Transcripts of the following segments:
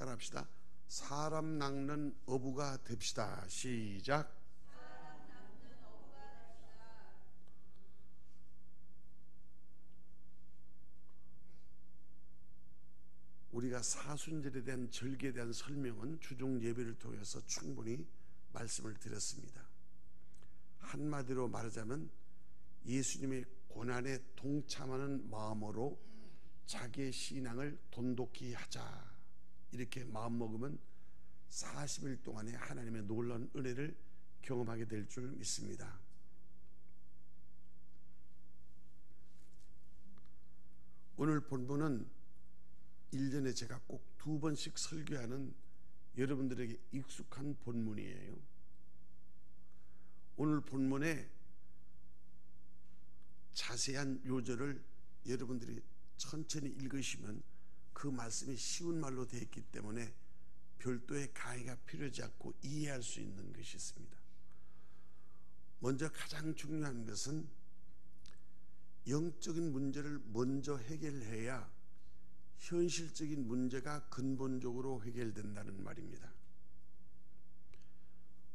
따라합시다. 사람 낚는 어부가 됩시다. 시작. 우리가 사순절에 대한 절기에 대한 설명은 주중 예배를 통해서 충분히 말씀을 드렸습니다. 한마디로 말하자면 예수님의 고난에 동참하는 마음으로 자기의 신앙을 돈독히 하자, 이렇게 마음먹으면 40일 동안에 하나님의 놀라운 은혜를 경험하게 될 줄 믿습니다. 오늘 본문은 1년에 제가 꼭 2번씩 설교하는 여러분들에게 익숙한 본문이에요. 오늘 본문에 자세한 요절을 여러분들이 천천히 읽으시면 그 말씀이 쉬운 말로 되어 있기 때문에 별도의 강의가 필요하지 않고 이해할 수 있는 것이 있습니다. 먼저 가장 중요한 것은 영적인 문제를 먼저 해결해야 현실적인 문제가 근본적으로 해결된다는 말입니다.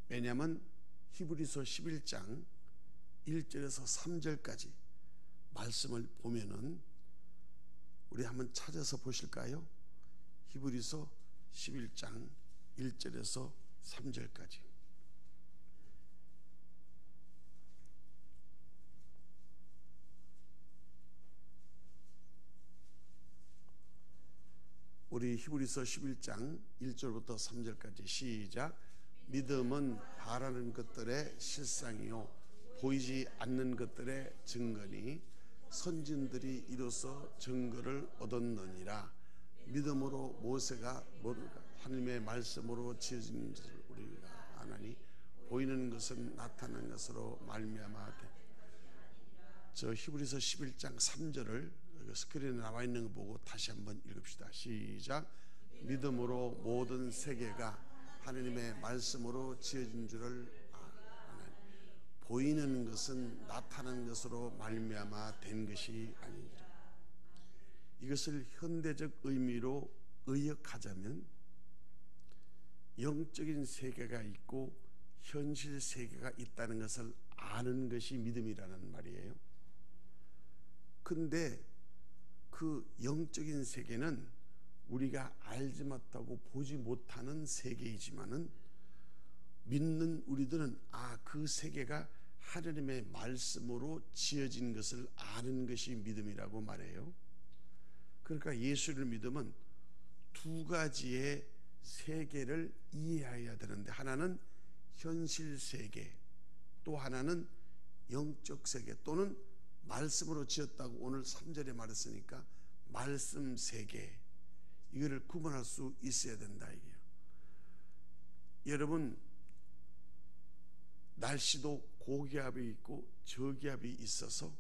왜냐하면 히브리서 11장 1절에서 3절까지 말씀을 보면은 우리 한번 찾아서 보실까요? 히브리서 11장 1절에서 3절까지. 우리 히브리서 11장 1절부터 3절까지 시작. 믿음은 바라는 것들의 실상이요 보이지 않는 것들의 증거니 선진들이 이로써 증거를 얻었느니라. 믿음으로 모세가 하나님의 말씀으로 지어진 것을 우리가 아나니 보이는 것은 나타난 것으로 말미암아. 저 히브리서 11장 3절을 스크린에 나와 있는 거 보고 다시 한번 읽읍시다. 시작. 믿음으로 모든 세계가 하나님의 말씀으로 지어진 줄을 아나니 보이는 것은 나타난 것으로 말미암아 된 것이 아니니라. 이것을 현대적 의미로 의역하자면 영적인 세계가 있고 현실 세계가 있다는 것을 아는 것이 믿음이라는 말이에요. 근데 그 영적인 세계는 우리가 알지 못하고 보지 못하는 세계이지만은 믿는 우리들은 그 세계가 하나님의 말씀으로 지어진 것을 아는 것이 믿음이라고 말해요. 그러니까 예수를 믿으면 두 가지의 세계를 이해해야 되는데, 하나는 현실 세계, 또 하나는 영적 세계 또는 말씀으로 지었다고 오늘 3절에 말했으니까 말씀 세계, 이거를 구분할 수 있어야 된다 이게요. 여러분, 날씨도 고기압이 있고 저기압이 있어서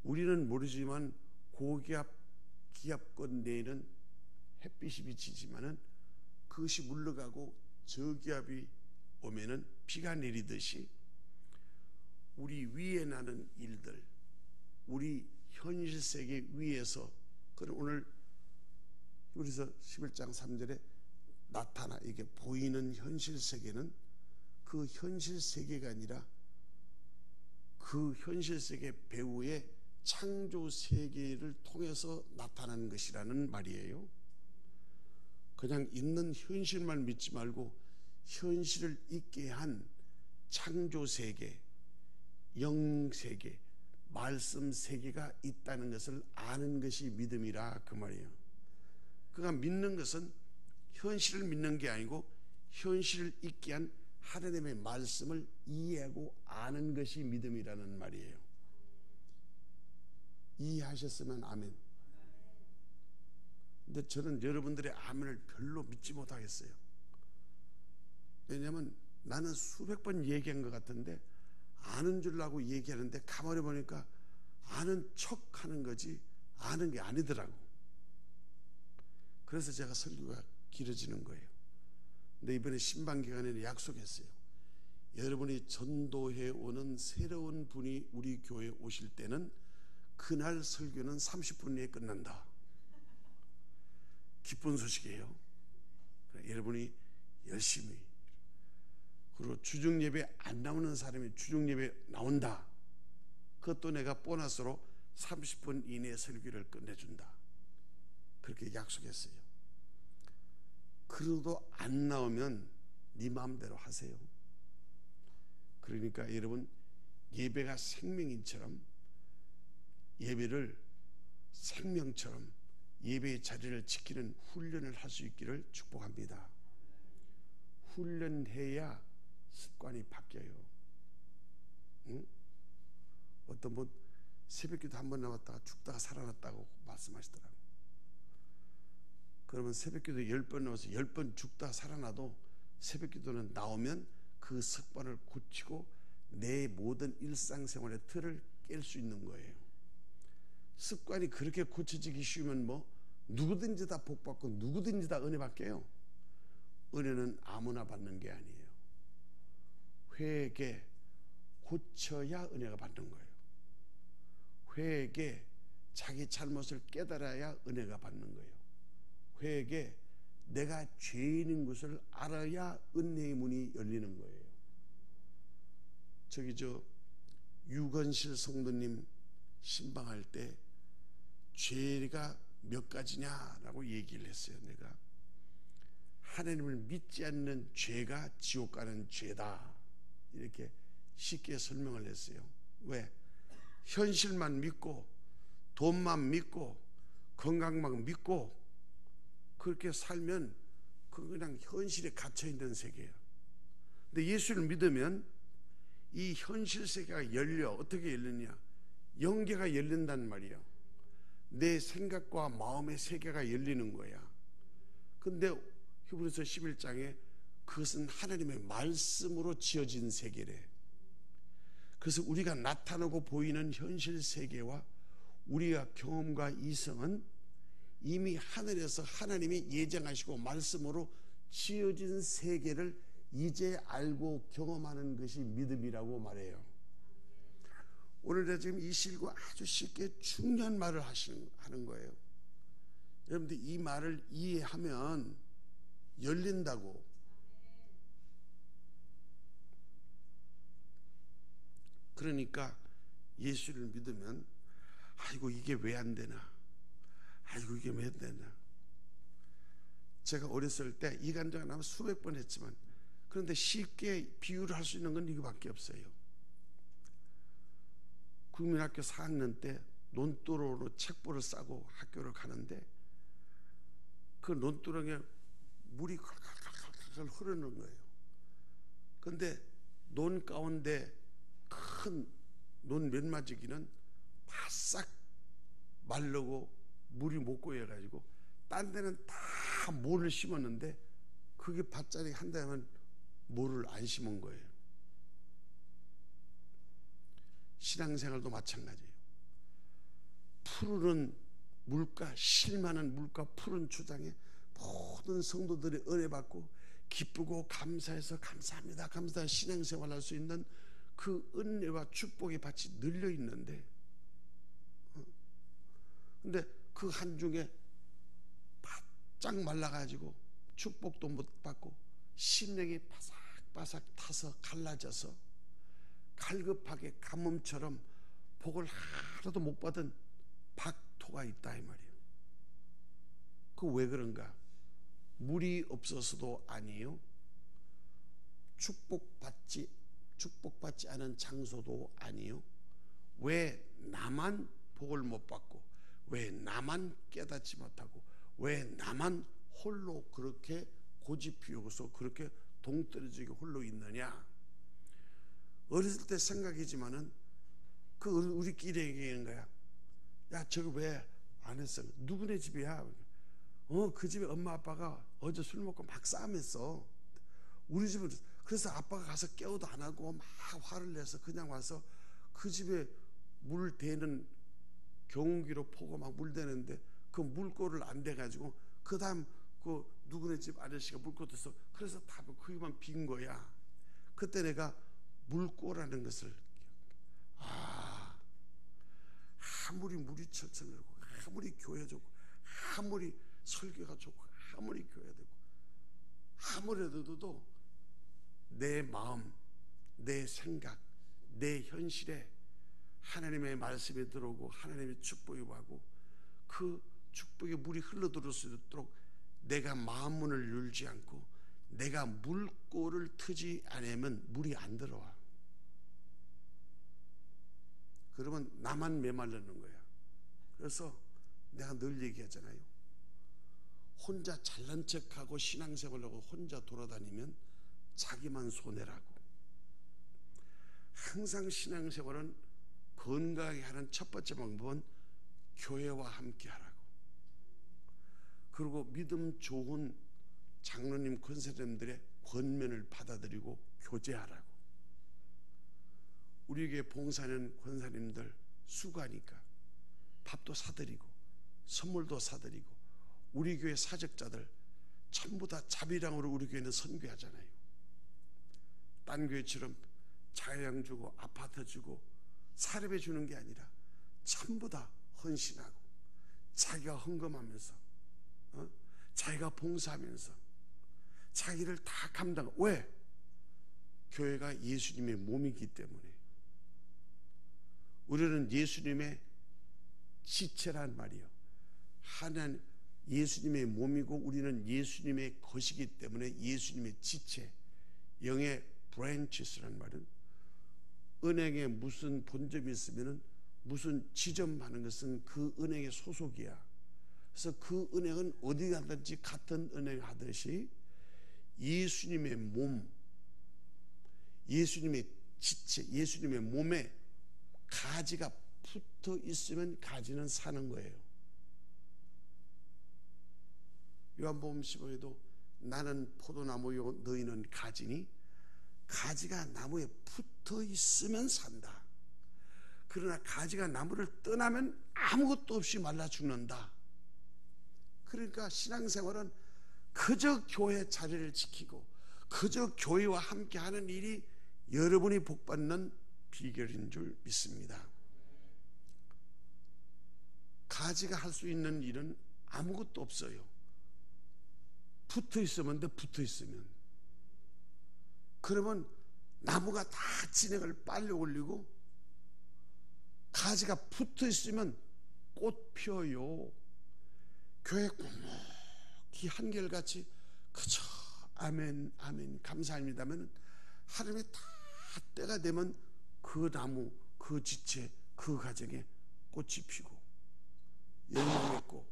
우리는 모르지만 고기압 기압권 내에는 햇빛이 비치지만은 그것이 물러가고 저기압이 오면은 비가 내리듯이 우리 위에 나는 일들, 우리 현실 세계 위에서, 그럼 오늘 히브리서 11장 3절에 나타나 이게 보이는 현실 세계는 그 현실 세계가 아니라 그 현실 세계 배후의 창조 세계를 통해서 나타나는 것이라는 말이에요. 그냥 있는 현실만 믿지 말고 현실을 있게 한 창조 세계, 영 세계, 말씀 세계가 있다는 것을 아는 것이 믿음이라 그 말이에요. 그러니까 믿는 것은 현실을 믿는 게 아니고 현실을 있게 한 하나님의 말씀을 이해하고 아는 것이 믿음이라는 말이에요. 이해하셨으면 아멘. 근데 저는 여러분들의 아멘을 별로 믿지 못하겠어요. 왜냐하면 나는 수백 번 얘기한 것 같은데 아는 줄라고 얘기하는데 가만히 보니까 아는 척 하는 거지 아는 게 아니더라고. 그래서 제가 설교가 길어지는 거예요. 근데 이번에 신방기간에는 약속했어요. 여러분이 전도해 오는 새로운 분이 우리 교회에 오실 때는 그날 설교는 30분 내에 끝난다. 기쁜 소식이에요. 여러분이 열심히, 그리고 주중 예배 안 나오는 사람이 주중 예배 나온다. 그것도 내가 보너스로 30분 이내에 설교를 끝내준다. 그렇게 약속했어요. 그래도 안 나오면 네 마음대로 하세요. 그러니까 여러분, 예배가 생명인처럼 예배를 생명처럼 예배의 자리를 지키는 훈련을 할 수 있기를 축복합니다. 훈련해야 습관이 바뀌어요. 응? 어떤 분 새벽기도 한 번 나왔다가 죽다가 살아났다고 말씀하시더라고요. 그러면 새벽기도 10번 나와서 10번 죽다가 살아나도 새벽기도는 나오면 그 습관을 고치고 내 모든 일상생활의 틀을 깰 수 있는 거예요. 습관이 그렇게 고쳐지기 쉬우면 뭐 누구든지 다 복받고 누구든지 다 은혜 받게요. 은혜는 아무나 받는 게 아니에요. 회개 고쳐야 은혜가 받는 거예요. 회개 자기 잘못을 깨달아야 은혜가 받는 거예요. 회개 내가 죄인인 것을 알아야 은혜의 문이 열리는 거예요. 저기 유건실 성도님 신방할 때 죄가 몇 가지냐라고 얘기를 했어요. 내가 하나님을 믿지 않는 죄가 지옥 가는 죄다, 이렇게 쉽게 설명을 했어요. 왜? 현실만 믿고 돈만 믿고 건강만 믿고 그렇게 살면 그건 그냥 현실에 갇혀있는 세계예요. 근데 예수를 믿으면 이 현실 세계가 열려. 어떻게 열리냐? 영계가 열린단 말이에요. 내 생각과 마음의 세계가 열리는 거야. 근데 히브리서 11장에 그것은 하나님의 말씀으로 지어진 세계래. 그래서 우리가 나타나고 보이는 현실 세계와 우리가 경험과 이성은 이미 하늘에서 하나님이 예정하시고 말씀으로 지어진 세계를 이제 알고 경험하는 것이 믿음이라고 말해요. 오늘 지금 이 실과 아주 쉽게 중요한 말을 하는 거예요. 여러분들 이 말을 이해하면 열린다고. 그러니까 예수를 믿으면 아이고 이게 왜 안 되나, 아이고 이게 왜 안 되나. 제가 어렸을 때 이 간증을 아마 수백 번 했지만 그런데 쉽게 비유를 할 수 있는 건 이거밖에 없어요. 국민학교 4학년 때 논두렁으로 책보를 싸고 학교를 가는데 그 논두렁에 물이 칼칼칼칼 흐르는 거예요. 그런데 논 가운데 큰 논 몇마지기는 바싹 마르고 물이 못 고여가지고 딴 데는 다 모를 심었는데 그게 밭자리 한 데만 모를 안 심은 거예요. 신앙생활도 마찬가지예요. 푸르른 물가, 쉴만한 물가, 푸른 주장에 모든 성도들이 은혜 받고 기쁘고 감사해서 감사합니다, 감사합니다 신앙생활 할 수 있는 그 은혜와 축복의 밭이 늘려 있는데, 근데 그 한중에 바짝 말라가지고 축복도 못 받고 심령이 바삭바삭 타서 갈라져서 갈급하게 가뭄처럼 복을 하나도 못 받은 박토가 있다 이 말이에요. 그 왜 그런가? 물이 없어서도 아니에요. 축복받지 않은 장소도 아니에요. 왜 나만 복을 못 받고, 왜 나만 깨닫지 못하고, 왜 나만 홀로 그렇게 고집 피우고서 그렇게 동떨어지게 홀로 있느냐? 어렸을 때 생각이지만은 그 우리끼리 얘기하는 거야. 야 저거 왜 안 했어? 누구네 집이야? 그 집에 엄마 아빠가 어제 술 먹고 막 싸움했어. 우리 집은 그래서 아빠가 가서 깨워도 안 하고 막 화를 내서 그냥 와서 그 집에 물 대는 경운기로 포고 막 물 대는데 그 물꼬를 안 대가지고 그 다음 그 누구네 집 아저씨가 물꼬 댔어. 그래서 다 그게만 빈 거야. 그때 내가 물꼬라는 것을 아무리 물이 철철 흐르고 아무리 교회 좋고 아무리 설교가 좋고 아무리 교회 되고 아무래도 내 마음, 내 생각, 내 현실에 하나님의 말씀이 들어오고 하나님의 축복이 와고 그 축복의 물이 흘러들어올 수 있도록 내가 마음문을 열지 않고 내가 물꼬를 트지 않으면 물이 안 들어와. 그러면 나만 메말르는 거야. 그래서 내가 늘 얘기하잖아요. 혼자 잘난 척하고 신앙생활하고 혼자 돌아다니면 자기만 손해라고. 항상 신앙생활은 건강하게 하는 첫 번째 방법은 교회와 함께 하라고. 그리고 믿음 좋은 장로님, 권사님들의 권면을 받아들이고 교제하라고. 우리 교회 봉사하는 권사님들 수고하니까 밥도 사드리고 선물도 사드리고 우리 교회 사역자들 전부 다 자비랑으로 우리 교회는 선교하잖아요. 딴 교회처럼 자양 주고 아파트 주고 사례배 주는 게 아니라 전부 다 헌신하고 자기가 헌금하면서 자기가 봉사하면서 자기를 다 감당. 왜? 교회가 예수님의 몸이기 때문에. 우리는 예수님의 지체란 말이요. 하나님 예수님의 몸이고 우리는 예수님의 것이기 때문에 예수님의 지체, 영의 branches라는 말은 은행에 무슨 본점이 있으면 무슨 지점하는 것은 그 은행의 소속이야. 그래서 그 은행은 어디 가든지 같은 은행 하듯이 예수님의 몸, 예수님의 지체, 예수님의 몸에 가지가 붙어 있으면 가지는 사는 거예요. 요한복음 15에도 나는 포도나무요 너희는 가지니 가지가 나무에 붙어 있으면 산다. 그러나 가지가 나무를 떠나면 아무것도 없이 말라 죽는다. 그러니까 신앙생활은 그저 교회 자리를 지키고 그저 교회와 함께하는 일이 여러분이 복받는 비결인 줄 믿습니다. 가지가 할 수 있는 일은 아무것도 없어요. 붙어 있으면 돼. 붙어 있으면. 그러면 나무가 다 진액을 빨리 올리고 가지가 붙어 있으면 꽃 펴요. 교회 꽁목히 한결같이 그저 아멘 아멘 감사합니다면 하나님의 다 때가 되면 그 나무, 그 지체, 그 가정에 꽃이 피고 열매맺고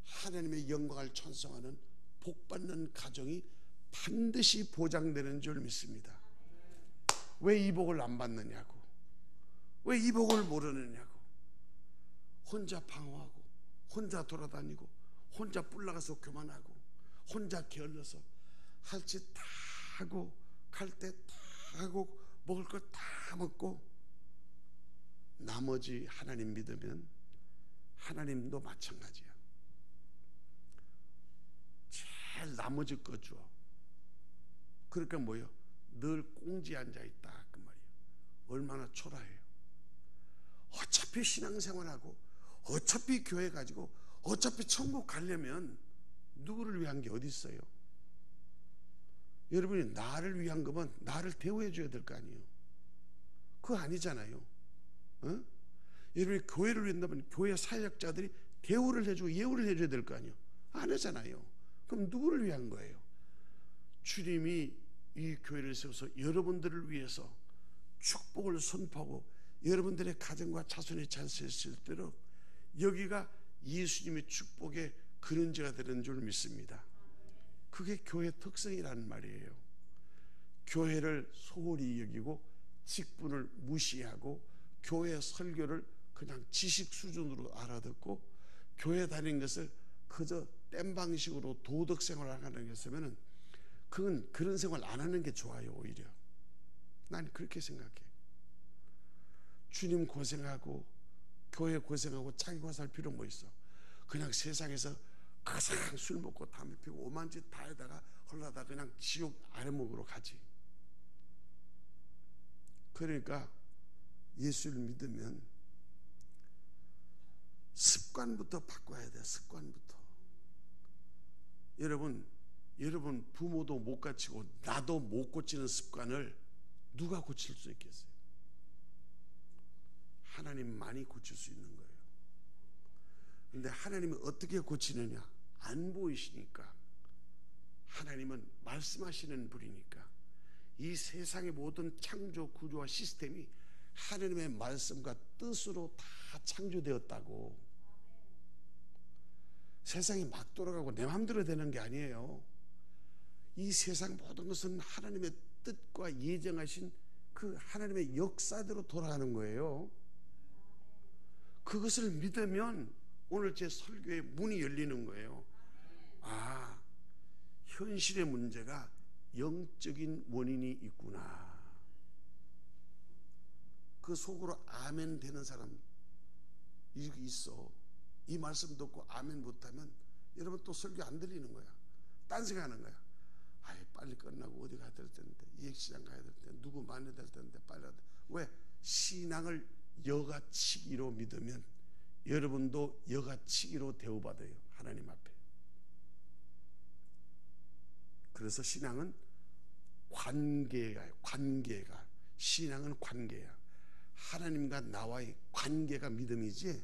하나님의 영광을 찬송하는 복받는 가정이 반드시 보장되는 줄 믿습니다. 왜 이 복을 안 받느냐고, 왜 이 복을 모르느냐고. 혼자 방황하고 혼자 돌아다니고 혼자 뿔나가서 교만하고 혼자 게을러서 할 짓 다 하고 갈 때 다 하고 먹을 것 다 먹고 나머지 하나님 믿으면 하나님도 마찬가지야. 제일 나머지 거 줘. 그러니까 뭐예요? 늘 꽁지에 앉아있다 그 말이에요. 얼마나 초라해요. 어차피 신앙생활하고 어차피 교회 가지고 어차피 천국 가려면 누구를 위한 게 어디 있어요? 여러분이 나를 위한 거면 나를 대우해 줘야 될 거 아니에요. 그거 아니잖아요. 어? 여러분이 교회를 위한다면 교회 사역자들이 대우를 해주고 예우를 해줘야 될 거 아니에요. 안 하잖아요. 그럼 누구를 위한 거예요? 주님이 이 교회를 세워서 여러분들을 위해서 축복을 선포하고 여러분들의 가정과 자손이 잘 셀 때로 여기가 예수님의 축복의 그런지가 되는 줄 믿습니다. 그게 교회 특성이라는 말이에요. 교회를 소홀히 여기고 직분을 무시하고 교회 설교를 그냥 지식 수준으로 알아듣고 교회 다니는 것을 그저 땜 방식으로 도덕 생활을 하는 것이면 그건 그런 생활 안 하는 게 좋아요. 오히려 난 그렇게 생각해. 주님 고생하고 교회 고생하고 자기 고생할 필요 뭐 있어? 그냥 세상에서 가장 술 먹고 담배 피우고 오만 짓 다 해다가 헐라다 그냥 지옥 아래목으로 가지. 그러니까 예수를 믿으면 습관부터 바꿔야 돼. 습관부터. 여러분 여러분 부모도 못 고치고 나도 못 고치는 습관을 누가 고칠 수 있겠어요? 하나님만이 고칠 수 있는 거예요. 그런데 하나님은 어떻게 고치느냐? 안 보이시니까. 하나님은 말씀하시는 분이니까. 이 세상의 모든 창조 구조와 시스템이 하나님의 말씀과 뜻으로 다 창조되었다고. 세상이 막 돌아가고 내 마음대로 되는 게 아니에요. 이 세상 모든 것은 하나님의 뜻과 예정하신 그 하나님의 역사대로 돌아가는 거예요. 그것을 믿으면 오늘 제 설교의 문이 열리는 거예요. 아, 현실의 문제가 영적인 원인이 있구나. 그 속으로 아멘 되는 사람 이렇게 있어. 이 말씀 듣고 아멘 못하면 여러분 또 설교 안 들리는 거야. 딴 생각하는 거야. 아이, 빨리 끝나고 어디 가야 될 텐데, 이익시장 가야 될 텐데, 누구 만나야 될 텐데 빨리 가야 돼. 왜? 신앙을 여가치기로 믿으면 여러분도 여가치기로 대우받아요. 하나님 앞에. 그래서 신앙은 관계가 신앙은 관계야. 하나님과 나와의 관계가 믿음이지,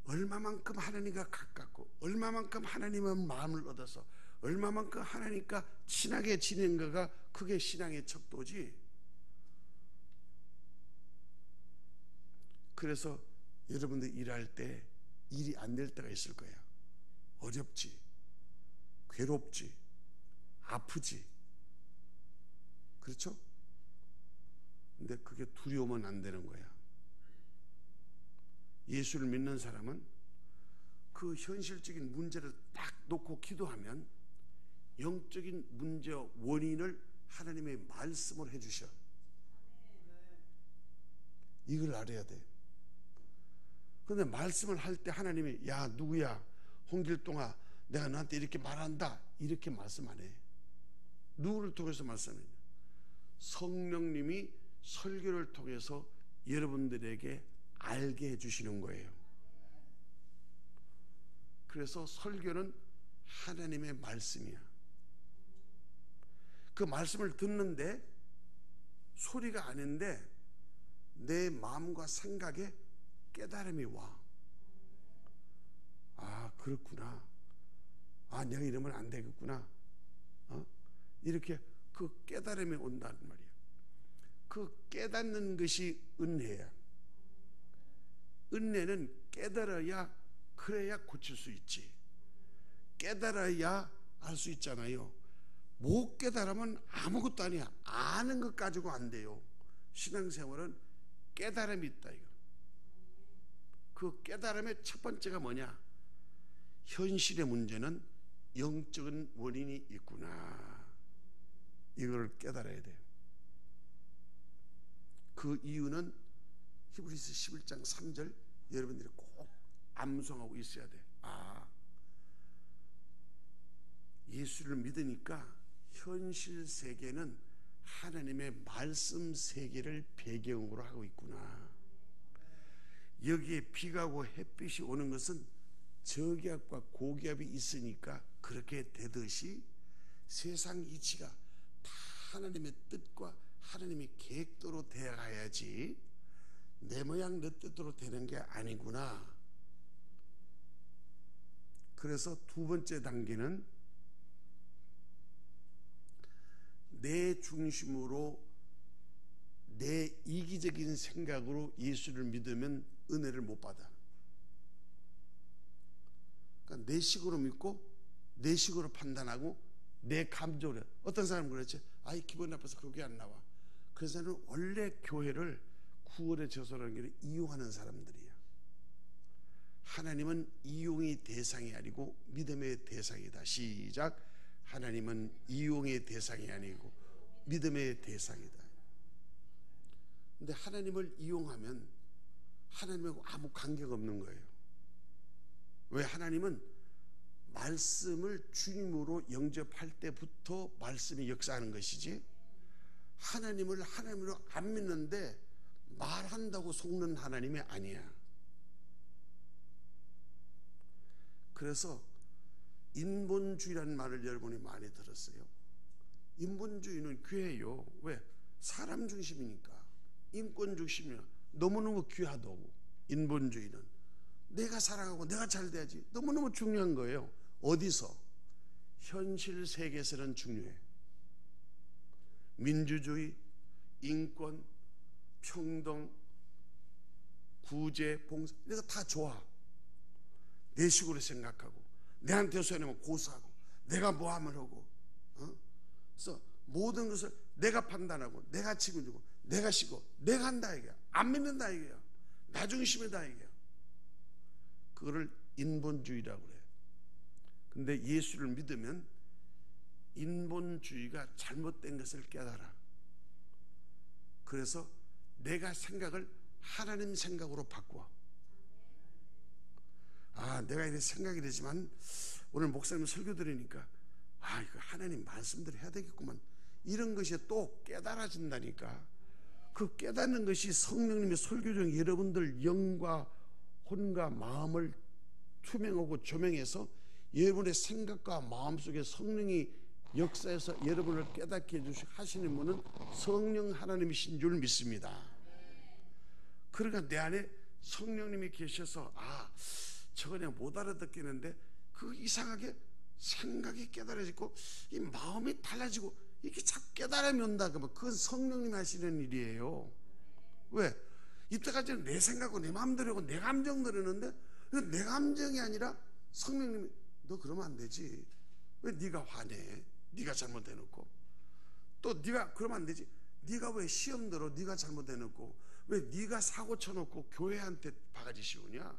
얼마만큼 하나님과 가깝고 얼마만큼 하나님의 마음을 얻어서 얼마만큼 하나님과 친하게 지낸가가 그게 신앙의 척도지. 그래서 여러분들 일할 때 일이 안 될 때가 있을 거야. 어렵지, 괴롭지, 아프지. 그렇죠? 근데 그게 두려우면 안 되는 거야. 예수를 믿는 사람은 그 현실적인 문제를 딱 놓고 기도하면 영적인 문제와 원인을 하나님의 말씀을 해주셔. 이걸 알아야 돼. 그런데 말씀을 할 때 하나님이 야 누구야, 홍길동아, 내가 너한테 이렇게 말한다, 이렇게 말씀 안 해. 누구를 통해서 말씀하냐? 성령님이 설교를 통해서 여러분들에게 알게 해주시는 거예요. 그래서 설교는 하나님의 말씀이야. 그 말씀을 듣는데 소리가 아닌데 내 마음과 생각에 깨달음이 와. 아, 그렇구나. 아, 내가 이러면 안 되겠구나. 이렇게 그 깨달음이 온다는 말이야. 그 깨닫는 것이 은혜야. 은혜는 깨달아야, 그래야 고칠 수 있지. 깨달아야 알 수 있잖아요. 못 깨달으면 아무것도 아니야. 아는 것 가지고 안 돼요. 신앙생활은 깨달음이 있다 이거. 그 깨달음의 첫 번째가 뭐냐? 현실의 문제는 영적인 원인이 있구나. 이걸 깨달아야 돼요. 그 이유는 히브리서 11장 3절 여러분들이 꼭 암송하고 있어야 돼. 아, 예수를 믿으니까 현실 세계는 하나님의 말씀 세계를 배경으로 하고 있구나. 여기에 비가 오고 햇빛이 오는 것은 저기압과 고기압이 있으니까 그렇게 되듯이 세상 이치가 다 하나님의 뜻과 하나님의 계획대로 되어가야지 내 모양 내 뜻대로 되는 게 아니구나. 그래서 두 번째 단계는 내 중심으로 내 이기적인 생각으로 예수를 믿으면 은혜를 못 받아. 그러니까 내 식으로 믿고 내 식으로 판단하고 내 감정으로. 어떤 사람은 그렇지. 아이, 기분 나빠서 교회 안 나와. 그 사람은 원래 교회를 구원의 저소라는 게 이용하는 사람들이야. 하나님은 이용의 대상이 아니고 믿음의 대상이다. 시작. 하나님은 이용의 대상이 아니고 믿음의 대상이다. 근데 하나님을 이용하면 하나님하고 아무 관계가 없는 거예요. 왜? 하나님은 말씀을 주님으로 영접할 때부터 말씀이 역사하는 것이지, 하나님을 하나님으로 안 믿는데 말한다고 속는 하나님이 아니야. 그래서 인본주의라는 말을 여러분이 많이 들었어요. 인본주의는 귀해요. 왜? 사람 중심이니까. 인권 중심이야. 너무너무 귀하다고. 인본주의는 내가 살아가고 내가 잘 돼야지. 너무너무 중요한 거예요. 어디서? 현실 세계에서는 중요해. 민주주의, 인권, 평등, 구제, 봉사, 이거 다 좋아. 내 식으로 생각하고 내한테 손해면 고소하고 내가 뭐 하면 하고, 그래서 모든 것을 내가 판단하고 내가 책임지고 내가 쉬고 내가 한다 이거야. 안 믿는다 이거야. 나 중심이다 이거야. 그거를 인본주의라고 그래. 근데 예수를 믿으면 인본주의가 잘못된 것을 깨달아. 그래서 내가 생각을 하나님 생각으로 바꿔. 내가 이렇게 생각이 되지만 오늘 목사님 설교 들으니까 이거 하나님 말씀대로 해야 되겠구만. 이런 것이 또 깨달아진다니까. 그 깨닫는 것이 성령님의 설교 중 여러분들 영과 혼과 마음을 투명하고 조명해서 여러분의 생각과 마음속에 성령이 역사에서 여러분을 깨닫게 해주시고 하시는 분은 성령 하나님이신 줄 믿습니다. 그러니까 내 안에 성령님이 계셔서 저거 내가 못 알아듣겠는데 그 이상하게 생각이 깨달아지고 이 마음이 달라지고 이게 자꾸 깨달음이 온다 그러면 그건 성령님이 하시는 일이에요. 왜? 이때까지는 내 생각하고 내 마음대로 하고 내 감정대로 했는데 내 감정이 아니라 성령님이 너 그러면 안 되지. 왜 네가 화내? 네가 잘못해놓고. 또 네가 그러면 안 되지. 네가 왜 시험 들어? 네가 잘못해놓고. 왜 네가 사고 쳐놓고 교회한테 바가지 씌우냐?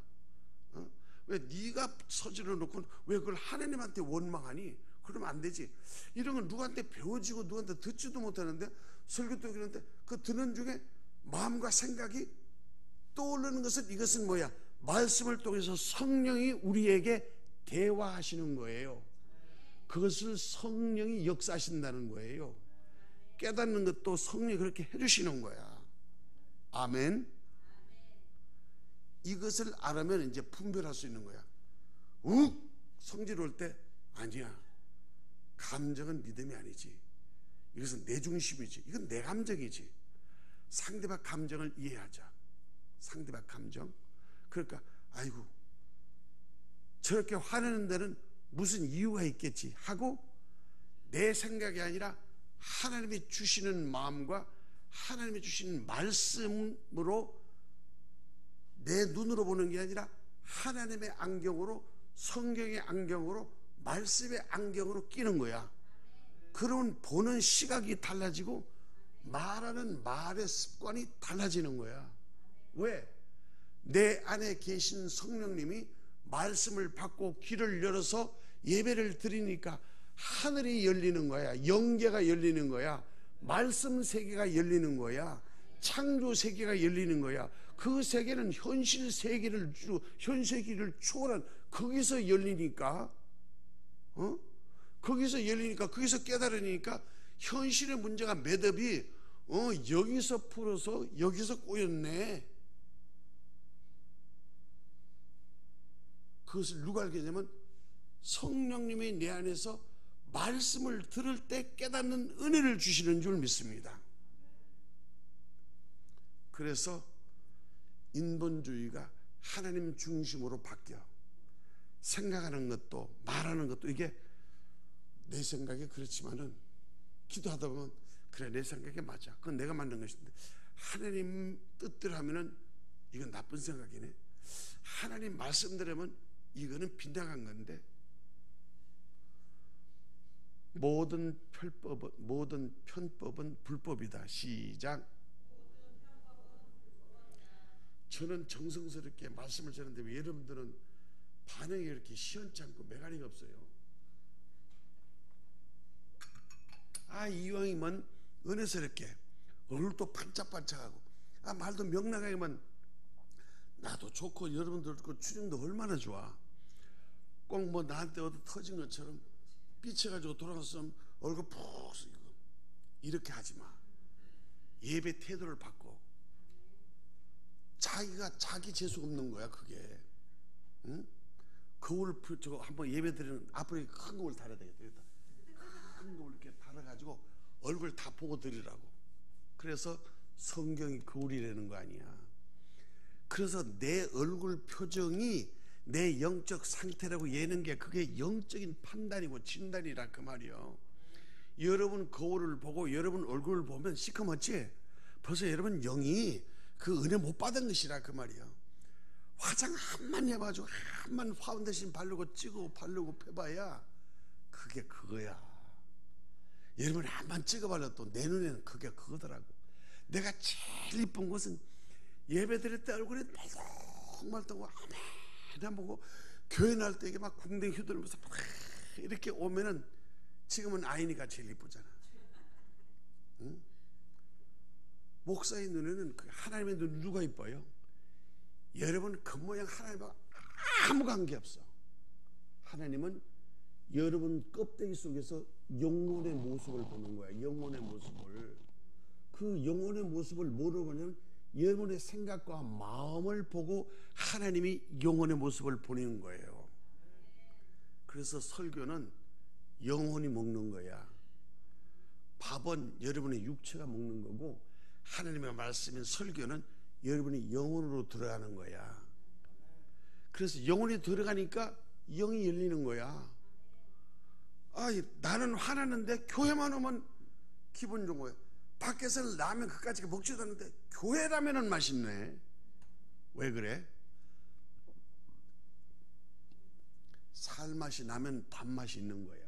왜 네가 서질러 놓고 왜 그걸 하나님한테 원망하니? 그러면 안 되지. 이런 건 누구한테 배워지고 누구한테 듣지도 못하는데 설교도 그러는데 그 듣는 중에 마음과 생각이 떠오르는 것은 이것은 뭐야? 말씀을 통해서 성령이 우리에게 대화하시는 거예요. 그것을 성령이 역사하신다는 거예요. 깨닫는 것도 성령이 그렇게 해주시는 거야. 아멘. 이것을 알면 이제 분별할 수 있는 거야. 성질 올 때 아니야. 감정은 믿음이 아니지. 이것은 내 중심이지. 이건 내 감정이지. 상대방 감정을 이해하자. 상대방 감정. 그러니까 아이고 저렇게 화내는 데는 무슨 이유가 있겠지 하고 내 생각이 아니라 하나님이 주시는 마음과 하나님이 주시는 말씀으로 내 눈으로 보는 게 아니라 하나님의 안경으로 성경의 안경으로 말씀의 안경으로 끼는 거야. 그러면 보는 시각이 달라지고 말하는 말의 습관이 달라지는 거야. 왜? 내 안에 계신 성령님이 말씀을 받고 귀를 열어서 예배를 드리니까 하늘이 열리는 거야. 영계가 열리는 거야. 말씀 세계가 열리는 거야. 창조 세계가 열리는 거야. 그 세계는 현실 세계를 초월한 거기서 열리니까 거기서 열리니까 거기서 깨달으니까 현실의 문제가 매듭이 여기서 풀어서 여기서 꼬였네. 그것을 누가 알게 되면 성령님이 내 안에서 말씀을 들을 때 깨닫는 은혜를 주시는 줄 믿습니다. 그래서 인본주의가 하나님 중심으로 바뀌어. 생각하는 것도 말하는 것도 이게 내 생각에 그렇지만은 기도하다 보면 그래 내 생각에 맞아. 그건 내가 만든 것인데 하나님 뜻대로 하면은 이건 나쁜 생각이네. 하나님 말씀대로면 이거는 빗나간 건데 모든 편법은 불법이다. 시작. 저는 정성스럽게 말씀을 전하는데 왜 여러분들은 반응이 이렇게 시원찮고 메가리가 없어요? 이왕이면 은혜스럽게 얼굴도 반짝반짝하고 말도 명랑하게만 나도 좋고 여러분들 그 추정도 얼마나 좋아. 꼭 뭐 나한테 어디 터진 것처럼 삐쳐가지고 돌아갔으면 얼굴 푹 쓰고 이렇게 하지 마. 예배 태도를 바꿔. 자기가 자기 재수 없는 거야 그게. 응? 거울 저거 한번 예배 드리는 앞으로 큰 거울 달아야 되겠다. 여기다 큰 거울 이렇게 달아가지고 얼굴 다 보고 드리라고. 그래서 성경이 거울이라는 거 아니야. 그래서 내 얼굴 표정이 내 영적 상태라고 예는 게 그게 영적인 판단이고 진단이라 그 말이요. 여러분 거울을 보고 여러분 얼굴을 보면 시커멓지? 벌써 여러분 영이 그 은혜 못 받은 것이라 그 말이요. 화장 한만 해가지고 한만 파운데이션 바르고 찍고 바르고 펴봐야 그게 그거야. 여러분이 한만 찍어 발라도 내 눈에는 그게 그거더라고. 내가 제일 이쁜 것은 예배 드릴 때 얼굴이 말똥말똥하고 하나 보고 교회 나올 때 이게 막 궁뎅이 휘두르면서 이렇게 오면은 지금은 아이니가 제일 이쁘잖아. 응? 목사의 눈에는 하나님의 눈 누가 이뻐요? 여러분 겉모양 하나님과 아무 관계없어. 하나님은 여러분 껍데기 속에서 영혼의 모습을 보는 거야. 영혼의 모습을. 그 영혼의 모습을 뭐로 보냐면 여러분의 생각과 마음을 보고 하나님이 영혼의 모습을 보내는 거예요. 그래서 설교는 영혼이 먹는 거야. 밥은 여러분의 육체가 먹는 거고 하나님의 말씀인 설교는 여러분이 영혼으로 들어가는 거야. 그래서 영혼이 들어가니까 영이 열리는 거야. 나는 화나는데 교회만 오면 기분 좋은 거야. 밖에서는 라면 그까짓 먹지도 않는데 교회 라면은 맛있네. 왜 그래? 살맛이 나면 밥맛이 있는 거야.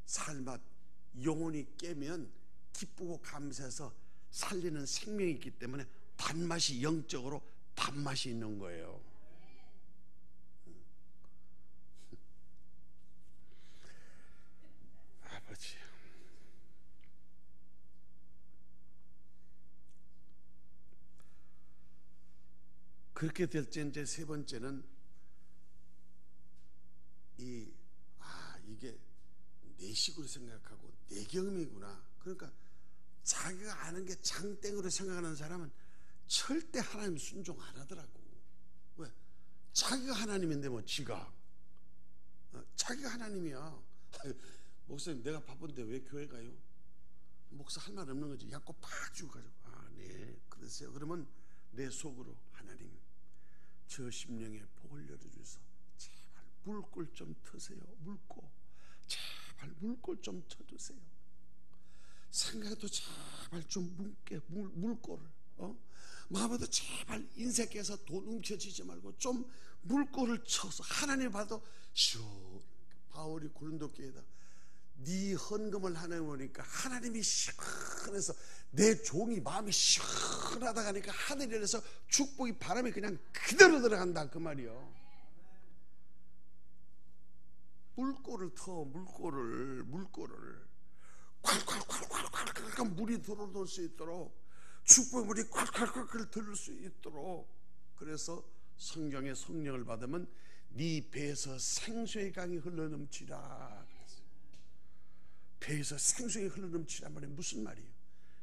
살맛, 영혼이 깨면 기쁘고 감사해서 살리는 생명이 있기 때문에 밥맛이 영적으로 밥맛이 있는 거예요. 아버지, 그렇게 될 때 이제 세 번째는 이게 내 식으로 생각하고 내 경험이구나. 그러니까 자기가 아는 게 장땡으로 생각하는 사람은 절대 하나님 순종 안 하더라고. 왜? 자기가 하나님인데 뭐 지가 자기가 하나님이야. 목사님 내가 바쁜데 왜 교회 가요? 목사 할 말 없는 거지. 약고 팍 주고 가지고 네 그러세요. 그러면 내 속으로 하나님 저 심령에 복을 열어주소. 제발 물골 좀 트세요. 물고 제발 물골 좀 쳐주세요. 생각도 제발 좀 물골을 마음에도 제발 인색해서 돈 훔쳐지지 말고 좀 물골을 쳐서 하나님 봐도 시원. 바울이 고린도 교회에다 네 헌금을 하나님 보니까 하나님이 시원해서 내 종이 마음이 시원하다 가니까 하늘에서 축복이 바람이 그냥 그대로 들어간다 그 말이요. 물골을 터. 물골을 콸콸콸콸콸 물이 들어올 수 있도록 축복물이 콸콸콸 들을 수 있도록. 그래서 성경의 성령을 받으면 네 배에서 생수의 강이 흘러넘치라. 배에서 생수가 흘러넘치란 말이 무슨 말이에요?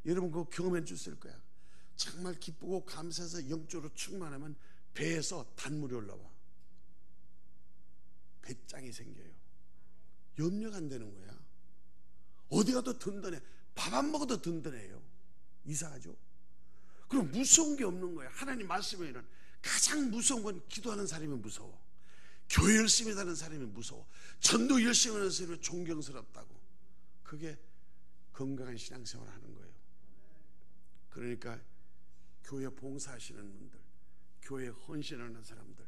여러분 그거 경험해 주실 거야. 정말 기쁘고 감사해서 영적으로 충만하면 배에서 단물이 올라와. 배짱이 생겨요. 염려가 안 되는 거야. 어디 가도 든든해. 밥 안 먹어도 든든해요. 이상하죠? 그럼 무서운 게 없는 거야. 하나님 말씀에는 가장 무서운 건 기도하는 사람이 무서워. 교회 열심히 다니는 사람이 무서워. 전도 열심히 하는 사람이 존경스럽다고. 그게 건강한 신앙생활을 하는 거예요. 그러니까 교회 봉사하시는 분들, 교회 헌신하는 사람들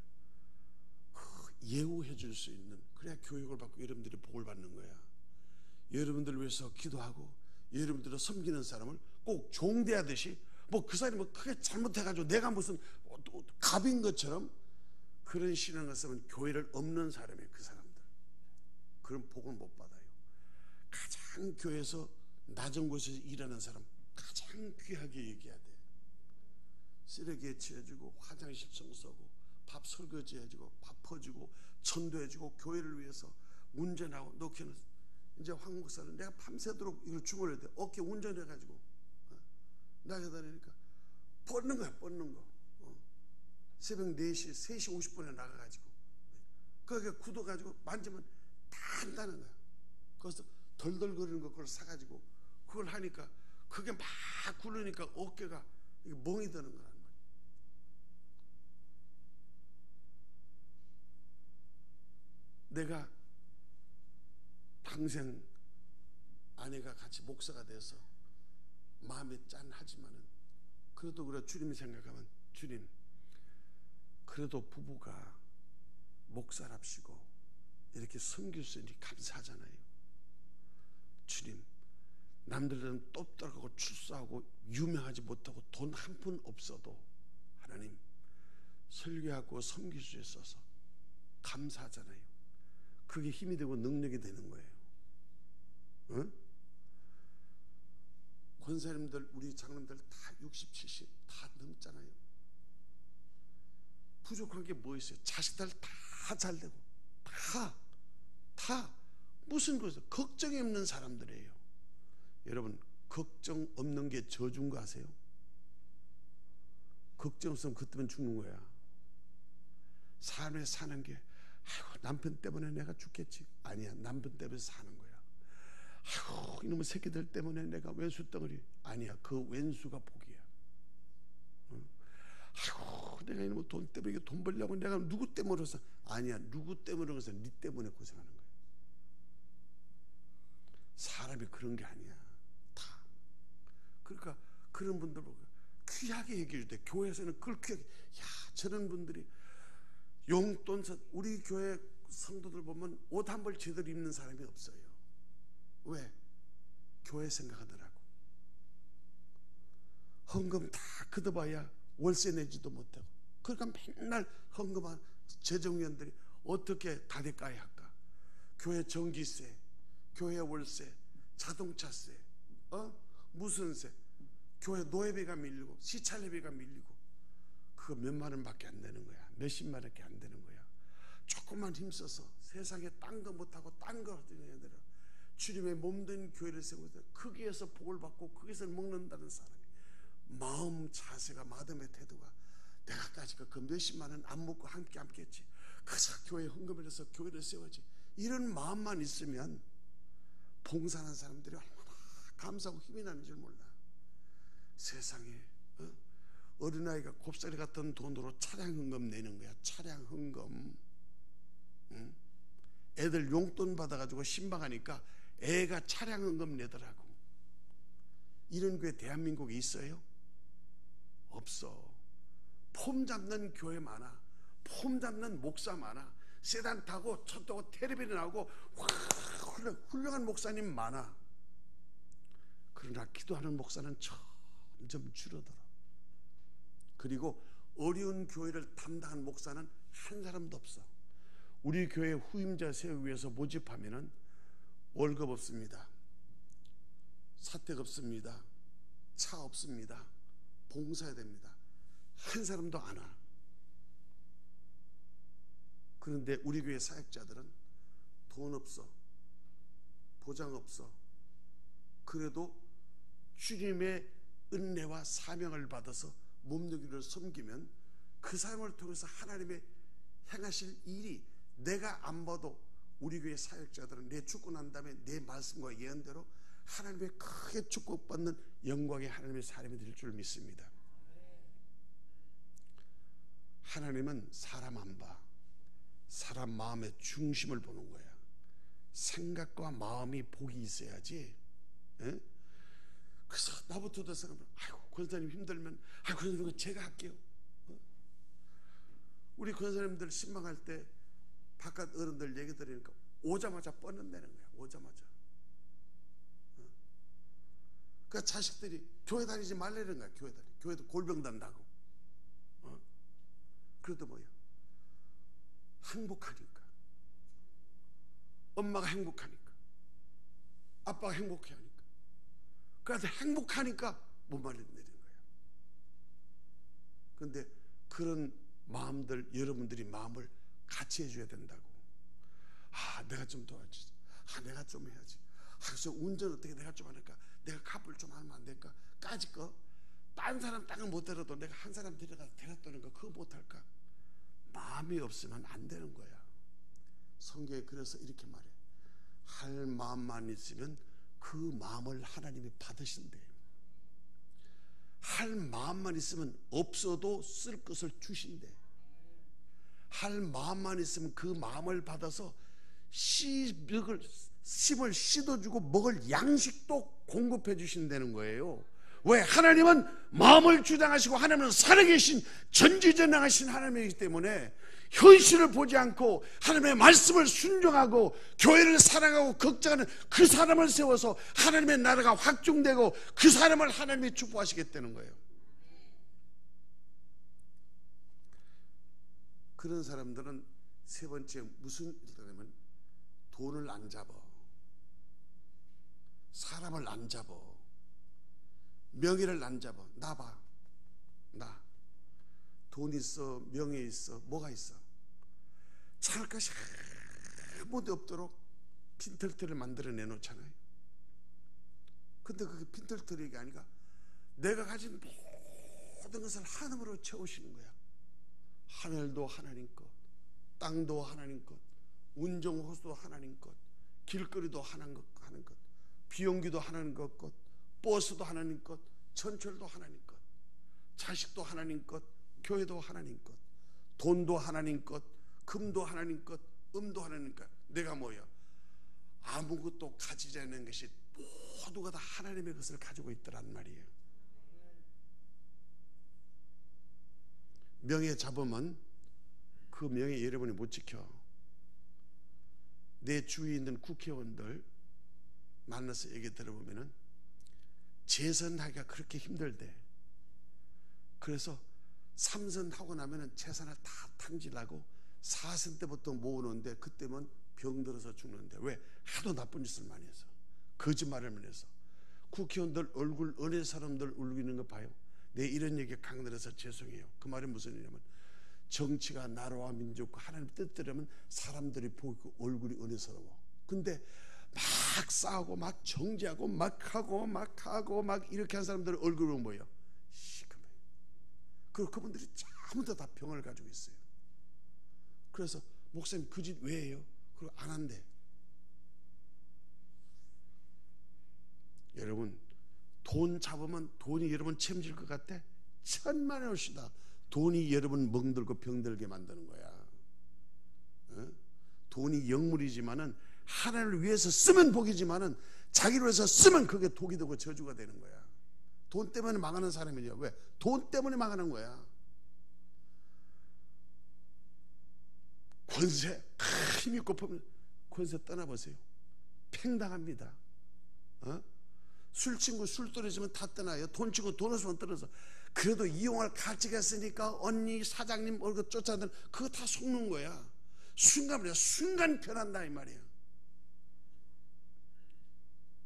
예우해 줄 수 있는, 그래야 교육을 받고 여러분들이 복을 받는 거야. 여러분들을 위해서 기도하고 여러분들을 섬기는 사람을 꼭 종대하듯이 뭐 그 사람이 뭐 크게 잘못해가지고 내가 무슨 갑인 것처럼 그런 신앙을 쓰면 교회를 없는 사람이에요. 그 사람들 그런 복을 못 받아요. 가장 교회에서 낮은 곳에서 일하는 사람 가장 귀하게 얘기해야 돼. 쓰레기에 치워주고 화장실 청소하고 밥 설거지해주고 밥 퍼주고 전도해주고 교회를 위해서 운전하고 놓기는 이제 황 목사는 내가 밤새도록 이걸 주문해야 돼. 어깨 운전해가지고 나가다니까 뻗는 거야. 뻗는 거. 새벽 4시 3시 50분에 나가가지고 그게 굳어가지고 만지면 단단한 거야. 그래서 덜덜거리는 거 그걸 사가지고 그걸 하니까 그게 막 굴르니까 어깨가 멍이 드는 거란 말이야. 내가 평생 아내가 같이 목사가 돼서 마음이 짠하지만은 그래도 그래 주님 생각하면 주님 그래도 부부가 목사랍시고 이렇게 섬길 수 있으니 감사하잖아요. 주님 남들은 똑똑하고 출세하고 유명하지 못하고 돈 한 푼 없어도 하나님 설교하고 섬길 수 있어서 감사하잖아요. 그게 힘이 되고 능력이 되는 거예요. 응? 권사님들 우리 장로님들 다 60, 70 다 넘잖아요. 부족한 게 뭐 있어요? 자식들 다 잘 되고 다 무슨 것이요? 걱정이 없는 사람들이에요. 여러분 걱정 없는 게 저주인 거 아세요? 걱정 없으면 그때면 죽는 거야. 삶에 사는 게 아이고 남편 때문에 내가 죽겠지. 아니야, 남편 때문에 사는 거야. 아이고 이놈의 새끼들 때문에 내가 왼수 덩어리. 아니야, 그 왼수가 복이야. 아이고 내가 이놈의 돈 때문에 돈 벌려고 내가 누구 때문에 해서. 아니야, 누구 때문에 해서 네 때문에 고생하는 거야. 사람이 그런 게 아니야. 다. 그러니까 그런 분들 보고 귀하게 얘기해 줄 때 교회에서는 그걸 귀하게, 야 저런 분들이 용돈, 우리 교회 성도들 보면 옷 한 벌 제대로 입는 사람이 없어요. 왜? 교회 생각하더라고. 헌금 다 걷어봐야 월세 내지도 못하고. 그러니까 맨날 헌금한 재정위원들이 어떻게 다대가에 할까? 교회 전기세, 교회 월세, 자동차세, 무슨 세, 교회 노예비가 밀리고 시찰례비가 밀리고 그거 몇만 원밖에 안 되는 거야. 몇십만 원밖에 안 되는 거야. 조금만 힘써서 세상에 딴 거 못하고 딴 거 하던 애들은 주님의 몸된 교회를 세우고 거기에서 복을 받고 거기서 먹는다는 사람이 마음 자세가 마음의 태도가 내가까지 그 몇십만 원 안 먹고 함께 함께했지. 그저 교회 헌금을 해서 교회를 세워지. 이런 마음만 있으면 봉사하는 사람들이 얼마나 감사하고 힘이 나는 줄 몰라. 세상에 어린아이가 곱살이 같은 돈으로 차량 헌금 내는 거야. 차량 헌금. 애들 용돈 받아가지고 신방하니까 애가 차량 헌금 내더라고. 이런 교회 대한민국에 있어요? 없어. 폼 잡는 교회 많아. 폼 잡는 목사 많아. 세단 타고 첫 타고 텔레비전 나오고 훌륭한 목사님 많아. 그러나 기도하는 목사는 점점 줄어들어. 그리고 어려운 교회를 담당한 목사는 한 사람도 없어. 우리 교회 후임자 세우기 위해서 모집하면은 월급 없습니다. 사택 없습니다. 차 없습니다. 봉사해야 됩니다. 한 사람도 안 와. 그런데 우리 교회 사역자들은 돈 없어. 보장 없어. 그래도 주님의 은혜와 사명을 받아서 몸뚱이를 섬기면 그 사람을 통해서 하나님의 행하실 일이 내가 안 봐도 우리 교회 사역자들은 내 죽고 난 다음에 내 말씀과 예언대로 하나님의 크게 축복받는 영광의 하나님의 사람이 될 줄 믿습니다. 하나님은 사람 안 봐. 사람 마음의 중심을 보는 거야. 생각과 마음이 복이 있어야지. 에? 그래서 나부터도 생각하면 아이고 권사님 힘들면 아이고 권사님 제가 할게요. 우리 권사님들 신방할 때 바깥 어른들 얘기 들으니까 오자마자 뻗어내는 거야. 오자마자. 그러니까 자식들이 교회 다니지 말라는 거야. 교회도 골병 단다고. 그래도 뭐야? 행복하니까. 엄마가 행복하니까. 아빠가 행복해하니까. 그래서 행복하니까 못 말려내는 거야. 그런데 그런 마음들 여러분들이 마음을 같이 해줘야 된다고. 아 내가 좀 도와주지. 아 내가 좀 해야지. 아 그래서 운전 어떻게 내가 좀 하니까 내가 카풀 좀 하면 안 될까? 까짓 거 딴 사람 땅은 못 데려도 내가 한 사람 데려가서 데려다는 거 그거 못할까? 마음이 없으면 안 되는 거야. 성경에 그래서 이렇게 말해요. 할 마음만 있으면 그 마음을 하나님이 받으신대요. 할 마음만 있으면 없어도 쓸 것을 주신대. 할 마음만 있으면 그 마음을 받아서 심을 씻어주고 먹을 양식도 공급해 주신다는 거예요. 왜? 하나님은 마음을 주장하시고 하나님은 살아계신 전지전능하신 하나님이기 때문에 현실을 보지 않고 하나님의 말씀을 순종하고 교회를 사랑하고 걱정하는 그 사람을 세워서 하나님의 나라가 확증되고 그 사람을 하나님이 축복하시겠다는 거예요. 그런 사람들은 세 번째 무슨 일이냐면 돈을 안 잡아, 사람을 안 잡아, 명예를 안 잡아. 나 봐, 나 돈 있어, 명예 있어, 뭐가 있어? 찾을 것이 아무도 없도록 핀털터리를 만들어 내놓잖아요. 근데 그게 핀털터리가 아니라 내가 가진 모든 것을 하나님으로 채우시는 거야. 하늘도 하나님 것, 땅도 하나님 것, 운정호수도 하나님 것, 길거리도 하나님 것, 비용기도 하나님 것, 버스도 하나님 것, 전철도 하나님 것, 자식도 하나님 것, 교회도 하나님 것, 돈도 하나님 것, 금도 하나님 것, 음도 하나님 것. 내가 뭐야? 아무것도 가지지 않는 것이 모두가 다 하나님의 것을 가지고 있더란 말이에요. 명예 잡으면 그 명예 여러분이 못 지켜. 내 주위에 있는 국회의원들 만나서 얘기 들어보면은 재선하기가 그렇게 힘들대. 그래서 3선 하고 나면은 재산을 다 탕진하고 4선 때부터 모으는데 그때면 병들어서 죽는데. 왜? 하도 나쁜 짓을 많이 해서, 거짓말을 많이 해서. 국회의원들 얼굴 어린 사람들 울리는 거 봐요. 내 이런 얘기 강들어서 죄송해요. 그 말이 무슨 얘기냐면 정치가 나라와 민족과 하나님 뜻대로면 사람들이 보고 얼굴이 은혜스러워. 근데 막 싸우고 막 정죄하고 막 하고 이렇게 한 사람들 얼굴은 뭐예요? 시커매요. 그리고 그분들이 전부 다 병을 가지고 있어요. 그래서 목사님 그 짓 왜 해요? 그리고 안 한대. 여러분, 돈 잡으면 돈이 여러분 책임질 것 같아? 천만의 옷이다. 돈이 여러분 멍들고 병들게 만드는 거야. 돈이 영물이지만은 하나님을 위해서 쓰면 복이지만은 자기를 위해서 쓰면 그게 독이 되고 저주가 되는 거야. 돈 때문에 망하는 사람이냐? 왜? 돈 때문에 망하는 거야. 권세 힘이 고프면 권세 떠나보세요. 팽당합니다. 술 친구 술 떨어지면 다 떠나요. 돈 치고 돈 없으면 떨어져. 그래도 이용할 가치가 있으니까 언니 사장님 얼굴 쫓아다니는 그거 다 속는 거야. 순간 변한다 이 말이야.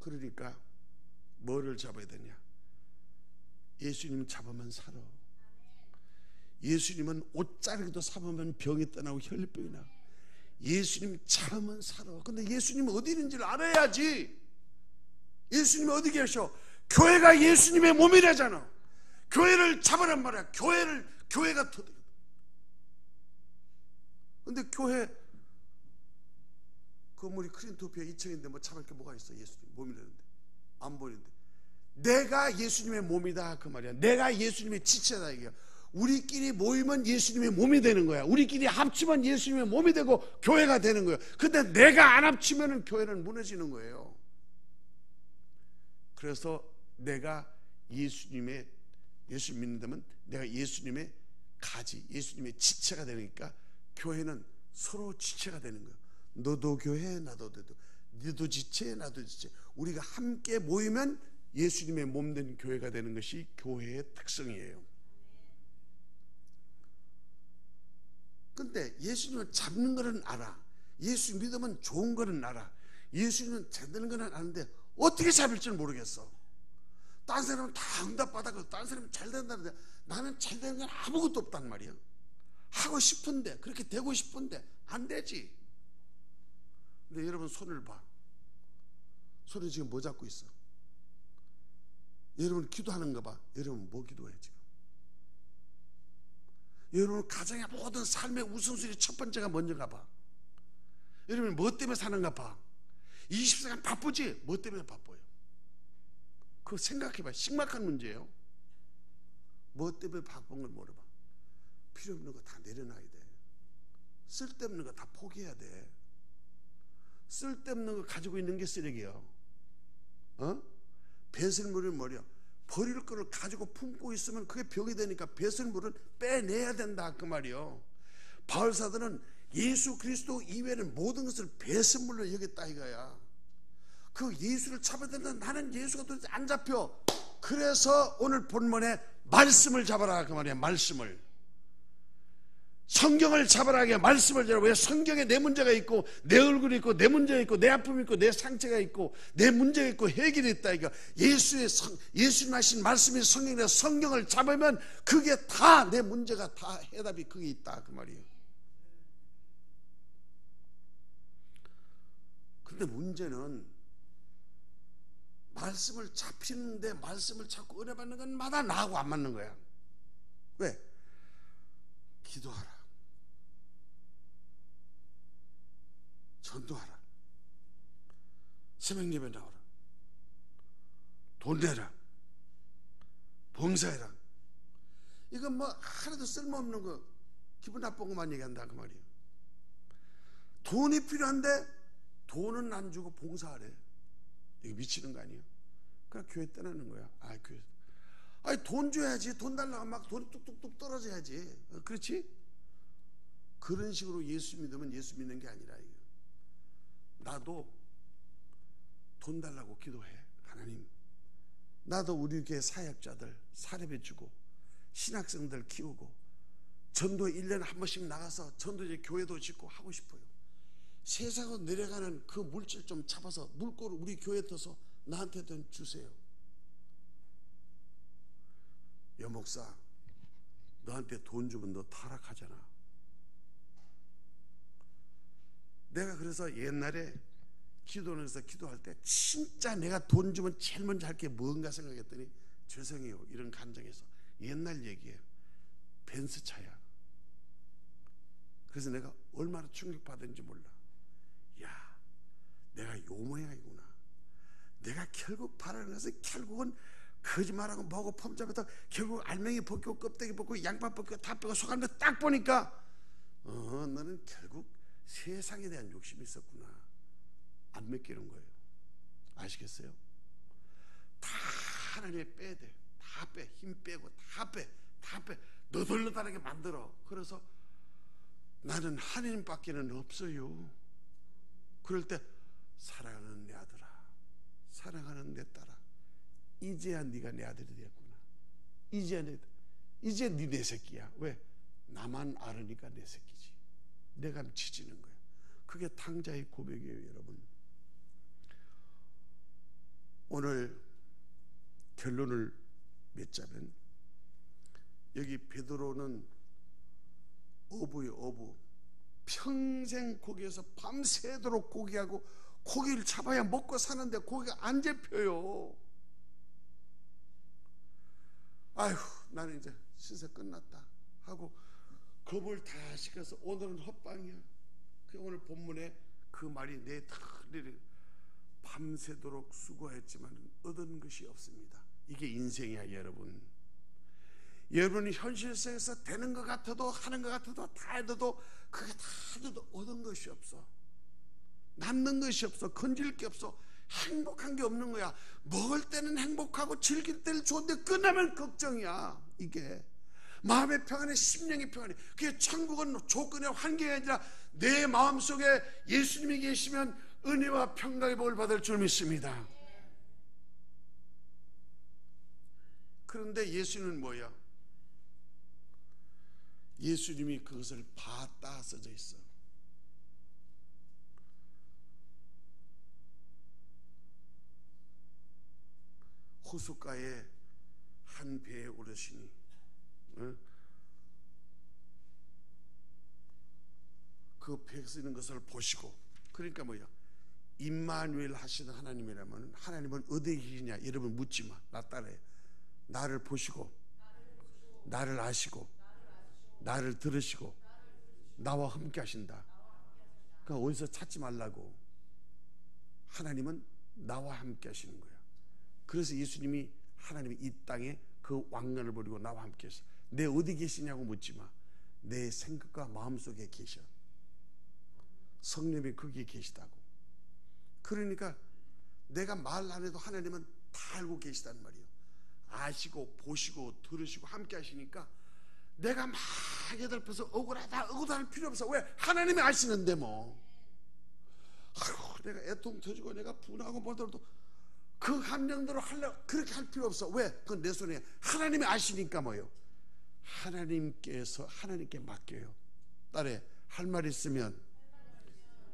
그러니까 뭐를 잡아야 되냐? 예수님 잡으면 살아. 예수님은 옷자르기도 잡으면 병이 떠나고 혈류병이 나. 예수님 잡으면 살아. 근데 예수님은 어디 있는지를 알아야지. 예수님이 어디 계셔? 교회가 예수님의 몸이라잖아. 교회를 잡으란 말이야. 교회가 터득. 근데 교회 건물이 크린토피아 2층인데 뭐 잡을 게 뭐가 있어? 예수님 몸이라는데 안 보이는데. 내가 예수님의 몸이다 그 말이야. 내가 예수님의 지체다 이게. 우리끼리 모이면 예수님의 몸이 되는 거야. 우리끼리 합치면 예수님의 몸이 되고 교회가 되는 거야. 근데 내가 안 합치면 교회는 무너지는 거예요. 그래서 내가 예수님 믿는다면 내가 예수님의 가지, 예수님의 지체가 되니까 교회는 서로 지체가 되는 거예요. 너도 교회, 나도 너도. 너도 지체, 나도 지체. 우리가 함께 모이면 예수님의 몸된 교회가 되는 것이 교회의 특성이에요. 근데 예수님을 잡는 거는 알아. 예수 믿으면 좋은 거는 알아. 예수님은 잘 되는 거는 아는데 어떻게 잡을 줄 모르겠어. 딴 사람은 다 응답받아서 딴 사람은 잘 된다는데 나는 잘 되는 건 아무것도 없단 말이야. 하고 싶은데, 그렇게 되고 싶은데 안 되지. 근데 여러분 손을 봐. 손이 지금 뭐 잡고 있어? 여러분 기도하는 거 봐. 여러분 뭐 기도해 지금? 여러분 가정의 모든 삶의 우선순위 첫 번째가 뭔지가 봐. 여러분 뭐 때문에 사는가 봐. 24시간 바쁘지? 뭐 때문에 바빠요? 그거 생각해봐. 심각한 문제예요. 뭐 때문에 바쁜 걸 물어봐. 필요 없는 거 다 내려놔야 돼. 쓸데없는 거 다 포기해야 돼. 쓸데없는 거 가지고 있는 게 쓰레기야. 배설물은 뭐냐? 버릴 거를 가지고 품고 있으면 그게 병이 되니까 배설물은 빼내야 된다 그 말이요. 바울 사도는 예수 그리스도 이외에는 모든 것을 배설물로 여겼다 이거야. 그 예수를 잡아야 된다. 나는 예수가 도대체 안 잡혀. 그래서 오늘 본문에 말씀을 잡아라 그 말이야. 말씀을, 성경을 잡아라 하게 말씀을 잡아라. 왜? 성경에 내 문제가 있고 내 얼굴이 있고 내 문제가 있고 내 아픔이 있고 내 상처가 있고 내 문제가 있고 해결이 있다 이거. 예수님 하신 말씀이 성경이라 성경을 잡으면 그게 다 내 문제가 다 해답이 그게 있다 그 말이에요. 근데 문제는 말씀을 잡히는데 말씀을 찾고 은혜 받는 건 마다 나하고 안 맞는 거야. 왜? 기도하라, 전도하라, 새벽 예배 나오라, 돈 내라, 봉사해라. 이건 뭐 하나도 쓸모없는 거, 기분 나쁜 것만 얘기한다 그 말이에요. 돈이 필요한데 돈은 안 주고 봉사하래. 이거 미치는 거 아니에요? 그냥 교회 떠나는 거야. 교회. 돈 줘야지. 돈 달라고 막 돈이 뚝뚝뚝 떨어져야지. 그렇지? 그런 식으로 예수 믿으면 예수 믿는 게 아니라 이거. 나도 돈 달라고 기도해. 하나님, 나도 우리 교회 사역자들 사례배 주고 신학생들 키우고 전도에 1년에 한 번씩 나가서 전도제 교회도 짓고 하고 싶어요. 세상으로 내려가는 그 물질 좀 잡아서 물꼬를 우리 교회에 떠서 나한테 좀 주세요. 여목사, 너한테 돈 주면 너 타락하잖아. 내가 그래서 옛날에 기도원에서 기도할 때 진짜 내가 돈 주면 제일 먼저 할 게 뭔가 생각했더니 죄송해요 이런 감정에서 옛날 얘기예요. 벤츠차야. 그래서 내가 얼마나 충격받은지 몰라. 야, 내가 요 모양이구나. 내가 결국 바라는 것은 결국은 거짓말하고 뭐고 펌잡아서 결국 알맹이 벗고 껍데기 벗고 양파 벗고 다 빼고 속안도 딱 보니까 너는 결국 세상에 대한 욕심이 있었구나. 안 맡기는 거예요. 아시겠어요? 다 하나님에 빼야 돼. 다 빼. 힘 빼고 다 빼. 너덜너덜하게 만들어. 그래서 나는 하나님밖에는 없어요. 그럴 때 사랑하는 내 아들아, 사랑하는 내 딸아, 이제야 네가 내 아들이 되었구나. 이제 네 새끼야. 왜? 나만 알으니까 내 새끼지. 내가 지지는 거야. 그게 탕자의 고백이에요, 여러분. 오늘 결론을 맺자면 여기 베드로는 어부예요, 어부. 평생 고기에서 밤새도록 고기하고 고기를 잡아야 먹고 사는데 고기가 안 잡혀요. 아휴, 나는 이제 신세 끝났다 하고 겁을 다 시켜서 오늘은 헛방이야. 오늘 본문에 그 말이 내 털이 밤새도록 수고했지만 얻은 것이 없습니다. 이게 인생이야, 여러분. 여러분이 현실생에서 되는 것 같아도 하는 것 같아도 다 해도 그게 다 해도 얻은 것이 없어. 남는 것이 없어. 건질 게 없어. 행복한 게 없는 거야. 먹을 때는 행복하고 즐길 때는 좋은데 끝나면 걱정이야. 이게 마음의 평안에 심령의 평안이. 그게 천국은 조건의 환경이 아니라 내 마음속에 예수님이 계시면 은혜와 평강의 복을 받을 줄 믿습니다. 그런데 예수는 뭐야? 예수님이 그것을 봤다 써져 있어. 호숫가에 한 배에 오르시니 그 배에 쓰는 것을 보시고, 그러니까 뭐야? 임마누엘 하시는 하나님이라면 하나님은 어디에 계시냐? 여러분 묻지 마. 나 따라해. 나를 보시고, 나를 아시고, 나를 들으시고, 나와 함께 하신다. 그러니까 어디서 찾지 말라고. 하나님은 나와 함께 하시는 거야. 그래서 예수님이 하나님이 이 땅에 그 왕관을 버리고 나와 함께 했어. 내 어디 계시냐고 묻지 마. 내 생각과 마음속에 계셔. 성령이 거기에 계시다고. 그러니까 내가 말 안 해도 하나님은 다 알고 계시단 말이에요. 아시고 보시고 들으시고 함께 하시니까 내가 막 애들펴서 억울하다 할 필요 없어. 왜? 하나님이 아시는데 뭐. 아이고, 내가 애통 터지고 내가 분하고 뭐더라도 그 감정대로 그렇게 할 필요 없어. 왜? 그건 내 손에 하나님이 아시니까 뭐요? 하나님께 맡겨요. 딸에 할 말 있으면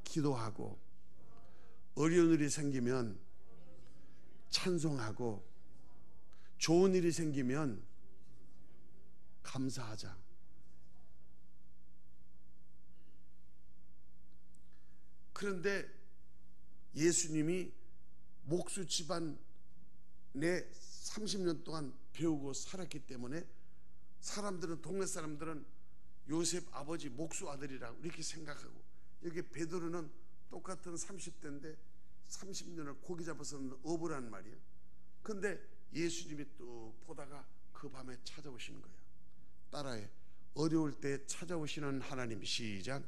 기도하고, 어려운 일이 생기면 찬송하고, 좋은 일이 생기면 감사하자. 그런데 예수님이 목수 집안에 30년 동안 배우고 살았기 때문에 동네 사람들은 요셉 아버지 목수 아들이라고 이렇게 생각하고, 여기 베드로는 똑같은 30대인데 30년을 고기 잡아서는 어부란 말이에요. 근데 예수님이 또 보다가 그 밤에 찾아오시는 거예요. 따라해. 어려울 때 찾아오시는 하나님. 시작.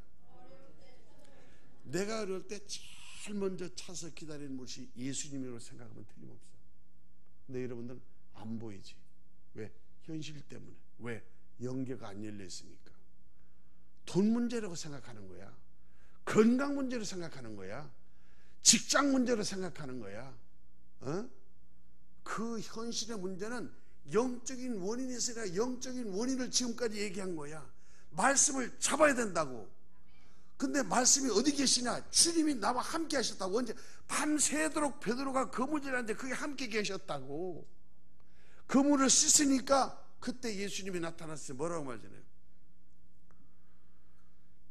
내가 어려울 때 제일 먼저 차서 기다리는 분이 예수님이라고 생각하면 틀림없어. 근데 여러분들은 안 보이지. 왜? 현실 때문에. 왜? 영계가 안 열려 있으니까. 돈 문제라고 생각하는 거야. 건강 문제로 생각하는 거야. 직장 문제로 생각하는 거야. 그 현실의 문제는 영적인 원인이 있으니까 영적인 원인을 지금까지 얘기한 거야. 말씀을 잡아야 된다고. 근데 말씀이 어디 계시냐? 주님이 나와 함께 하셨다고. 언제? 밤새도록 베드로가 그물질 하는데 그게 함께 계셨다고. 그물을 씻으니까 그때 예수님이 나타났어요. 뭐라고 말하잖아요.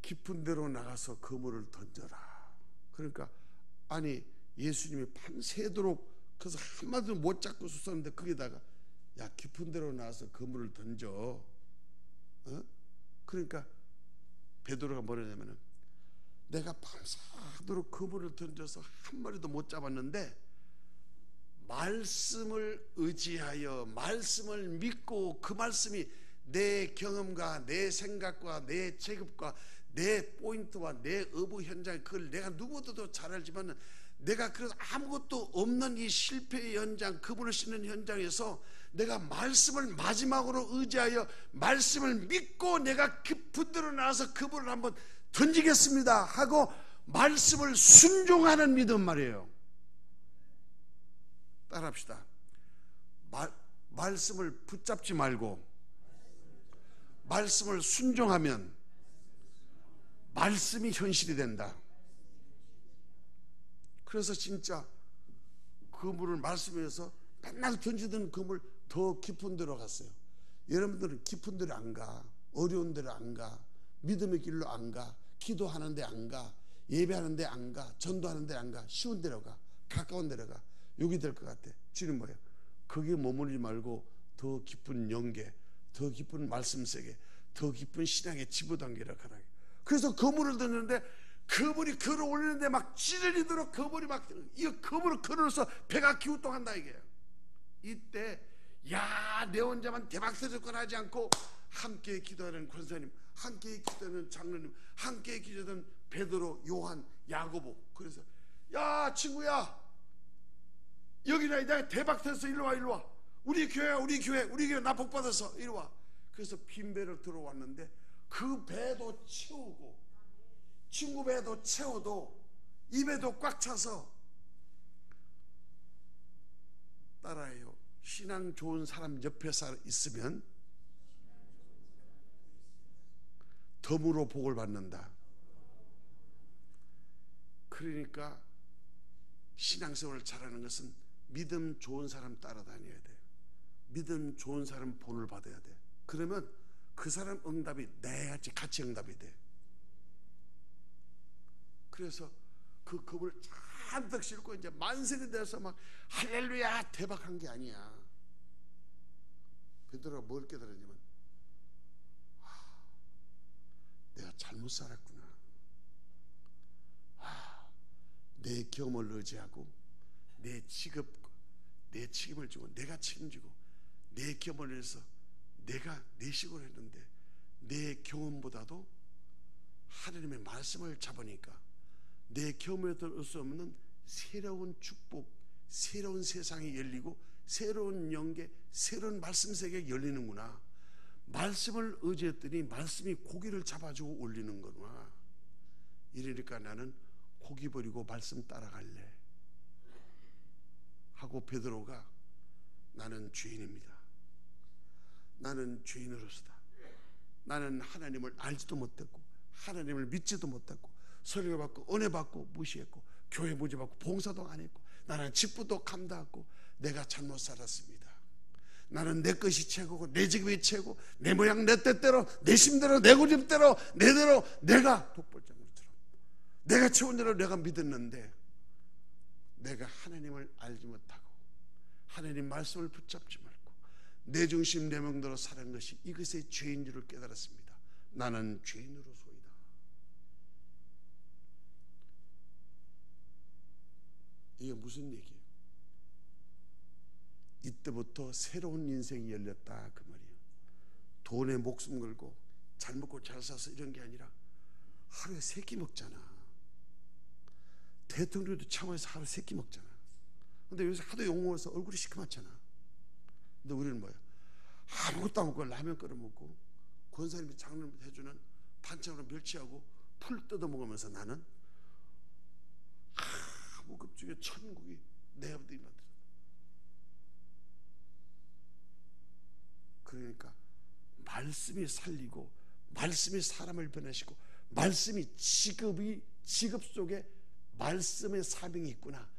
깊은 데로 나가서 그물을 던져라. 그러니까 아니 예수님이 밤새도록 그래서 한마디도 못 잡고 sus었는데 거기다가 야 깊은 데로 나가서 그물을 던져. 그러니까 베드로가 뭐라냐면은 내가 밤새도록 그물을 던져서 한 마리도 못 잡았는데 말씀을 의지하여 말씀을 믿고 그 말씀이 내 경험과 내 생각과 내 체급과 내 포인트와 내 어부 현장, 그걸 내가 누구보다도 잘 알지만 내가 그래서 아무것도 없는 이 실패의 현장, 그분을 씻는 현장에서 내가 말씀을 마지막으로 의지하여 말씀을 믿고 내가 깊은 데로 나와서 그분을 한번 던지겠습니다 하고 말씀을 순종하는 믿음 말이에요. 따라합시다. 말씀을 붙잡지 말고 말씀을 순종하면 말씀이 현실이 된다. 그래서 진짜 그물을 말씀에서 맨날 던지던 그물 더 깊은 데로 갔어요. 여러분들은 깊은 데로 안 가. 어려운 데로 안 가. 믿음의 길로 안 가. 기도하는 데 안 가. 예배하는 데 안 가. 전도하는 데 안 가. 쉬운 데로 가. 가까운 데로 가. 여기 될 것 같아. 주님 뭐예요? 거기에 머물지 말고 더 깊은 영계, 더 깊은 말씀 세계, 더 깊은 신앙의 지부단계로 가라. 그래서 그물을 던졌는데 그물이 걸어 올리는데 막 찌르리도록 그물이 막 이 그물을 걸어서 배가 기우뚱한다 이게. 이때 야, 내 혼자만 대박 터졌거나 하지 않고 함께 기도하는 권사님, 함께 기도하는 장로님, 함께 기도하는 베드로, 요한, 야고보. 그래서 야 친구야, 여기나 내가 대박 터졌어. 일로 와. 우리 교회 나 복 받았어. 이리 와. 그래서 빈 배를 들어왔는데 그 배도 채우고 친구 배도 채워도 입에도 꽉 차서 따라해요. 신앙 좋은 사람 옆에 있으면 덤으로 복을 받는다. 그러니까 신앙생활을 잘하는 것은 믿음 좋은 사람 따라다녀야 돼. 믿음 좋은 사람 본을 받아야 돼. 그러면 그 사람 응답이 내 같이 응답이 돼. 그래서 그 그걸 잔뜩 싣고 이제 만세가 돼서 막 할렐루야 대박한 게 아니야. 베드로가 뭘 깨달았냐면 내가 잘못 살았구나. 내 경험을 의지하고 내 책임을 지고 내가 책임지고 내 경험을 위해서 내가 내 식으로 했는데 내 경험보다도 하나님의 말씀을 잡으니까 내 경험에도 올 수 없는 새로운 축복, 새로운 세상이 열리고 새로운 영계, 새로운 말씀 세계가 열리는구나. 말씀을 의지했더니 말씀이 고기를 잡아주고 올리는 거구나. 이러니까 나는 고기 버리고 말씀 따라갈래 하고 베드로가 나는 죄인입니다. 나는 죄인으로서다. 나는 하나님을 알지도 못했고 하나님을 믿지도 못했고 설교 받고 은혜 받고 무시했고 교회 모집받고 봉사도 안 했고 나는 직분도 감당했고 내가 잘못 살았습니다. 나는 내 것이 최고고 내 직업이 최고, 내 모양 내 뜻대로 내 심대로 내 고집대로 내대로 내가 독볼장처럼 내가 채운 대로 내가 믿었는데 내가 하나님을 알지 못하고 하나님 말씀을 붙잡지 말고 내 중심 내 명대로 사는 것이 이것의 죄인 줄을 깨달았습니다. 나는 죄인으로소이다. 이게 무슨 얘기예요? 이때부터 새로운 인생이 열렸다 그 말이에요. 돈에 목숨 걸고 잘 먹고 잘 사서 이런 게 아니라 하루에 3끼 먹잖아. 대통령도 참아서 하루에 3끼 먹잖아. 근데 여기서 하도 욕먹어서 얼굴이 시커멓잖아. 근데 우리는 뭐야? 아무것도 안 먹고 라면 끓여 먹고 권사님이 장을 해주는 반찬으로 멸치하고 풀 뜯어 먹으면서 나는 무급중에 천국이 내 아버지 만들어. 그러니까 말씀이 살리고 말씀이 사람을 변화시키고 말씀이 직업 속에 말씀의 사명이 있구나.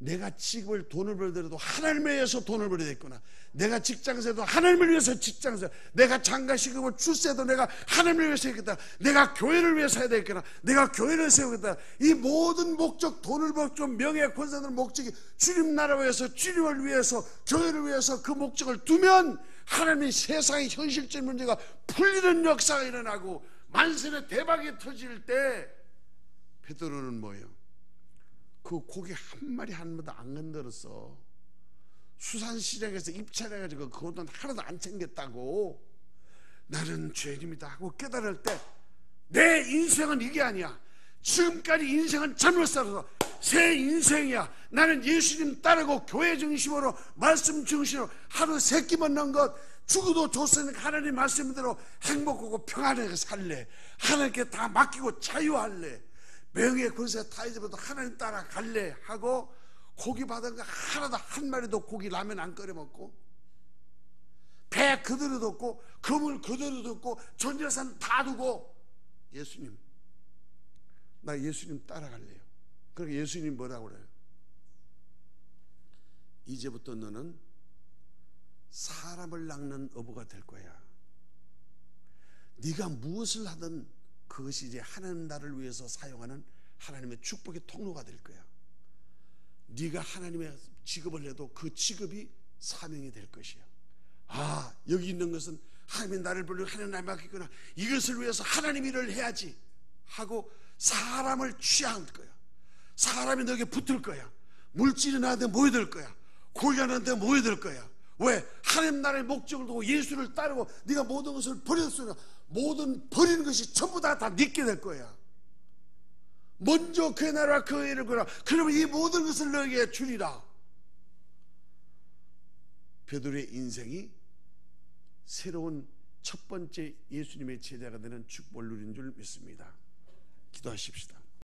내가 직업을 돈을 벌더라도 하나님을 위해서 돈을 벌어야 되겠구나. 내가 직장에서도 하나님을 위해서 직장에서, 내가 장가시급을 출세도 내가 하나님을 위해서 해야겠다. 내가 교회를 위해서 해야 되겠구나. 내가 교회를 세우겠다. 이 모든 목적, 돈을 벌고 명예 권세들 목적이 주님 나라를 위해서, 주님을 위해서, 교회를 위해서 그 목적을 두면 하나님이 세상의 현실적인 문제가 풀리는 역사가 일어나고 만세의 대박이 터질 때 베드로는 뭐예요? 그 고기 한 마리 한 번도 안 건드렸어. 수산시장에서 입찰해가지고 그것도 하나도 안 챙겼다고. 나는 죄인입니다 하고 깨달을 때 내 인생은 이게 아니야. 지금까지 인생은 잘못 살아서 새 인생이야. 나는 예수님 따르고 교회 중심으로 말씀 중심으로 하루 3끼 먹는 것 죽어도 좋으니까 하나님 말씀대로 행복하고 평안하게 살래. 하나님께 다 맡기고 자유할래. 명예 권세 다 잊어버려도 하나님 따라 갈래 하고 고기 받은 거 하나도 한 마리도 고기 라면 안 끓여 먹고 배 그대로 뒀고 그물 그대로 뒀고 전재산 다 두고 예수님 나 예수님 따라갈래요. 그러니까 예수님 뭐라고 그래요? 이제부터 너는 사람을 낚는 어부가 될 거야. 네가 무엇을 하든 그것이 이제 하나님 나를 위해서 사용하는 하나님의 축복의 통로가 될 거야. 네가 하나님의 직업을 해도 그 직업이 사명이 될 것이야. 아, 여기 있는 것은 하나님이 나를 부르고 하나님 나를 맡기구나. 이것을 위해서 하나님 일을 해야지 하고 사람을 취할 거야. 사람이 너에게 붙을 거야. 물질이 나한테 모여들 거야. 고기가 나한테 모여들 거야. 왜? 하나님 나라의 목적을 두고 예수를 따르고 네가 모든 것을 버렸으나 모든 버리는 것이 전부 다 네게 될 거야. 먼저 그의 나라와 그의 일을 구하라. 그러면 이 모든 것을 너에게 주리라. 베드로의 인생이 새로운 첫 번째 예수님의 제자가 되는 축복을 누린 줄 믿습니다. 기도하십시다.